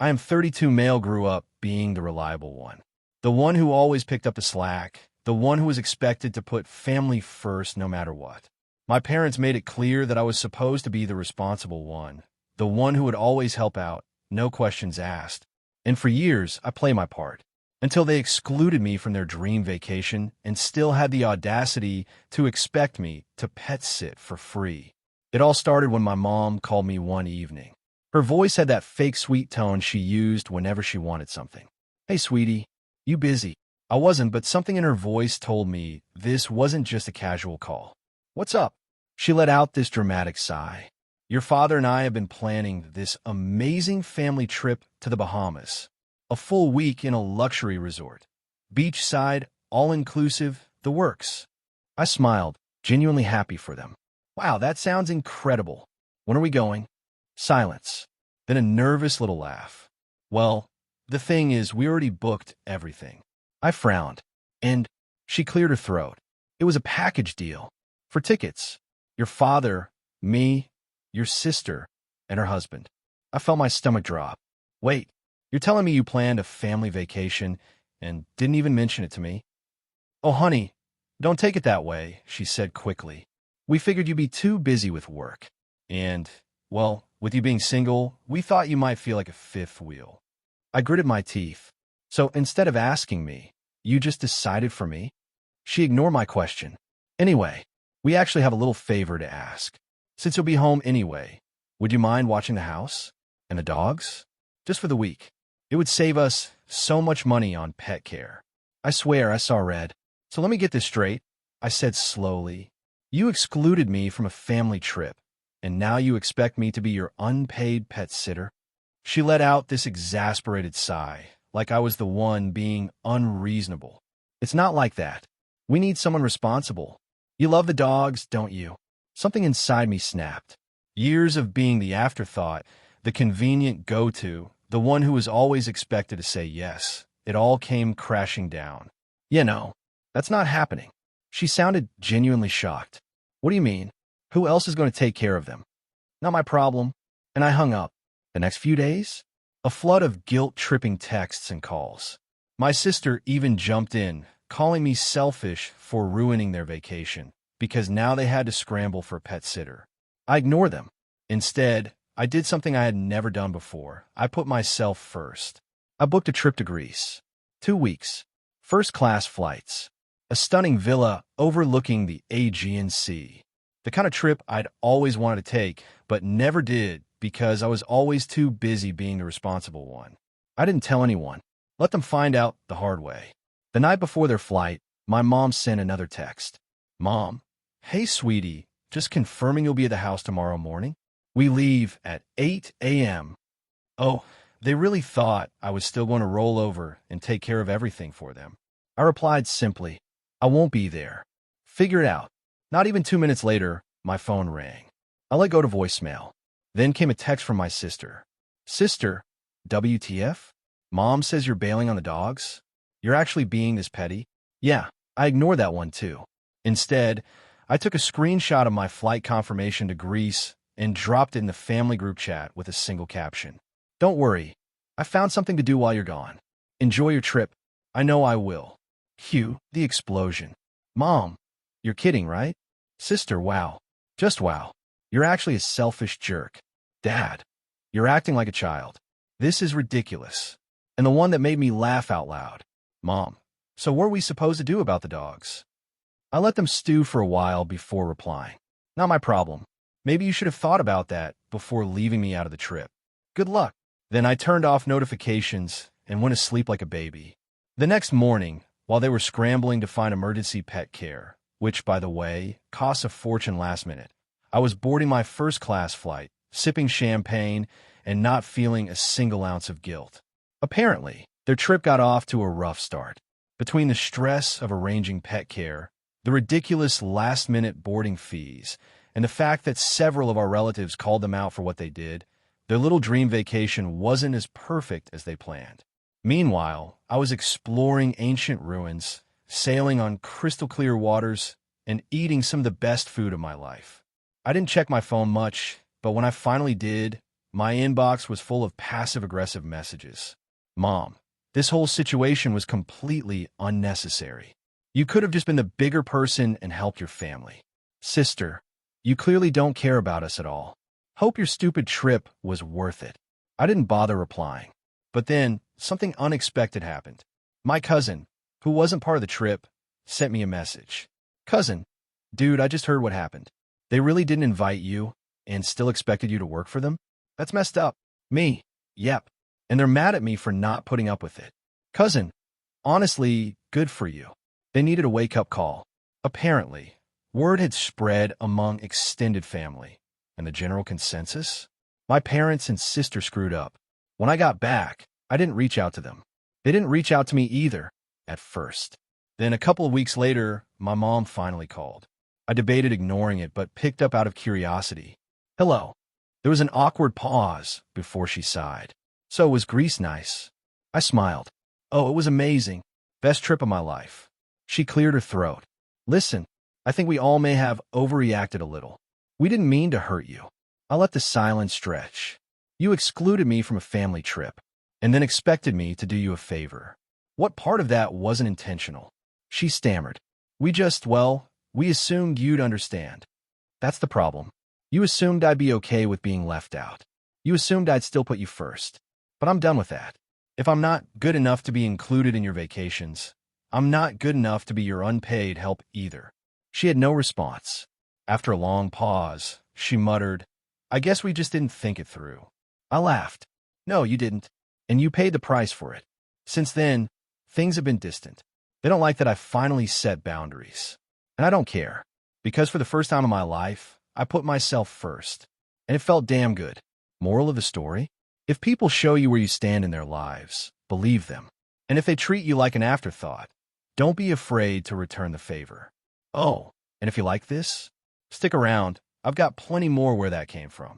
I am 32 male, grew up being the reliable one. The one who always picked up the slack, the one who was expected to put family first no matter what. My parents made it clear that I was supposed to be the responsible one, the one who would always help out, no questions asked. And for years, I played my part, until they excluded me from their dream vacation and still had the audacity to expect me to pet sit for free. It all started when my mom called me one evening. Her voice had that fake sweet tone she used whenever she wanted something. "Hey, sweetie, you busy?" I wasn't, but something in her voice told me this wasn't just a casual call. "What's up?" She let out this dramatic sigh. "Your father and I have been planning this amazing family trip to the Bahamas. A full week in a luxury resort. Beachside, all-inclusive, the works." I smiled, genuinely happy for them. "Wow, that sounds incredible. When are we going?" Silence. Then a nervous little laugh. "Well, the thing is, we already booked everything." I frowned, and she cleared her throat. "It was a package deal. For tickets. Your father, me, your sister, and her husband." I felt my stomach drop. "Wait, you're telling me you planned a family vacation and didn't even mention it to me?" "Oh, honey, don't take it that way," she said quickly. "We figured you'd be too busy with work. And, well, with you being single, we thought you might feel like a fifth wheel." I gritted my teeth. "So instead of asking me, you just decided for me?" She ignored my question. "Anyway, we actually have a little favor to ask. Since you'll be home anyway, would you mind watching the house? And the dogs? Just for the week. It would save us so much money on pet care." I swear I saw red. "So let me get this straight," I said slowly. "You excluded me from a family trip, and now you expect me to be your unpaid pet sitter?" She let out this exasperated sigh, like I was the one being unreasonable. "It's not like that. We need someone responsible. You love the dogs, don't you?" Something inside me snapped. Years of being the afterthought, the convenient go-to, the one who was always expected to say yes. It all came crashing down. "You know, that's not happening." She sounded genuinely shocked. "What do you mean? Who else is going to take care of them?" "Not my problem." And I hung up. The next few days, a flood of guilt-tripping texts and calls. My sister even jumped in, calling me selfish for ruining their vacation, because now they had to scramble for a pet sitter. I ignored them. Instead, I did something I had never done before. I put myself first. I booked a trip to Greece. 2 weeks. First-class flights. A stunning villa overlooking the Aegean Sea. The kind of trip I'd always wanted to take, but never did because I was always too busy being the responsible one. I didn't tell anyone. Let them find out the hard way. The night before their flight, my mom sent another text. "Mom, hey, sweetie, just confirming you'll be at the house tomorrow morning. We leave at 8 a.m. Oh, they really thought I was still going to roll over and take care of everything for them. I replied simply, "I won't be there. Figure it out." Not even 2 minutes later, my phone rang. I let go to voicemail. Then came a text from my sister. "Sister, WTF? Mom says you're bailing on the dogs? You're actually being this petty?" Yeah, I ignored that one too. Instead, I took a screenshot of my flight confirmation to Greece and dropped it in the family group chat with a single caption. "Don't worry, I found something to do while you're gone. Enjoy your trip. I know I will." Cue the explosion. "Mom, you're kidding, right?" "Sister, wow. Just wow. You're actually a selfish jerk." "Dad, you're acting like a child. This is ridiculous." And the one that made me laugh out loud. "Mom, so what are we supposed to do about the dogs?" I let them stew for a while before replying. "Not my problem. Maybe you should have thought about that before leaving me out of the trip. Good luck." Then I turned off notifications and went to sleep like a baby. The next morning, while they were scrambling to find emergency pet care, which, by the way, costs a fortune last minute, I was boarding my first-class flight, sipping champagne, and not feeling a single ounce of guilt. Apparently, their trip got off to a rough start. Between the stress of arranging pet care, the ridiculous last-minute boarding fees, and the fact that several of our relatives called them out for what they did, their little dream vacation wasn't as perfect as they planned. Meanwhile, I was exploring ancient ruins, sailing on crystal-clear waters, and eating some of the best food of my life. I didn't check my phone much, but when I finally did, My inbox was full of passive-aggressive messages. Mom, this whole situation was completely unnecessary. You could have just been the bigger person and helped your family. Sister, you clearly don't care about us at all. Hope your stupid trip was worth it. I didn't bother replying. But then, something unexpected happened. My cousin, who wasn't part of the trip, sent me a message. Cousin, dude, I just heard what happened. They really didn't invite you and still expected you to work for them? That's messed up. Me, yep. And they're mad at me for not putting up with it. Cousin, honestly, good for you. They needed a wake-up call. Apparently, word had spread among extended family, and the general consensus? My parents and sister screwed up. When I got back, I didn't reach out to them. They didn't reach out to me either, at first. Then a couple of weeks later, my mom finally called. I debated ignoring it, but picked up out of curiosity. Hello. There was an awkward pause before she sighed. So was Greece nice? I smiled. Oh, it was amazing. Best trip of my life. She cleared her throat. Listen, I think we all may have overreacted a little. We didn't mean to hurt you. I let the silence stretch. You excluded me from a family trip, and then expected me to do you a favor. What part of that wasn't intentional? She stammered. We assumed you'd understand. That's the problem. You assumed I'd be okay with being left out. You assumed I'd still put you first. But I'm done with that. If I'm not good enough to be included in your vacations, I'm not good enough to be your unpaid help either. She had no response. After a long pause, she muttered, I guess we just didn't think it through. I laughed. No, you didn't. And you paid the price for it. Since then, things have been distant. They don't like that I finally set boundaries. And I don't care. Because for the first time in my life, I put myself first. And it felt damn good. Moral of the story? If people show you where you stand in their lives, believe them. And if they treat you like an afterthought, don't be afraid to return the favor. Oh, and if you like this, stick around. I've got plenty more where that came from.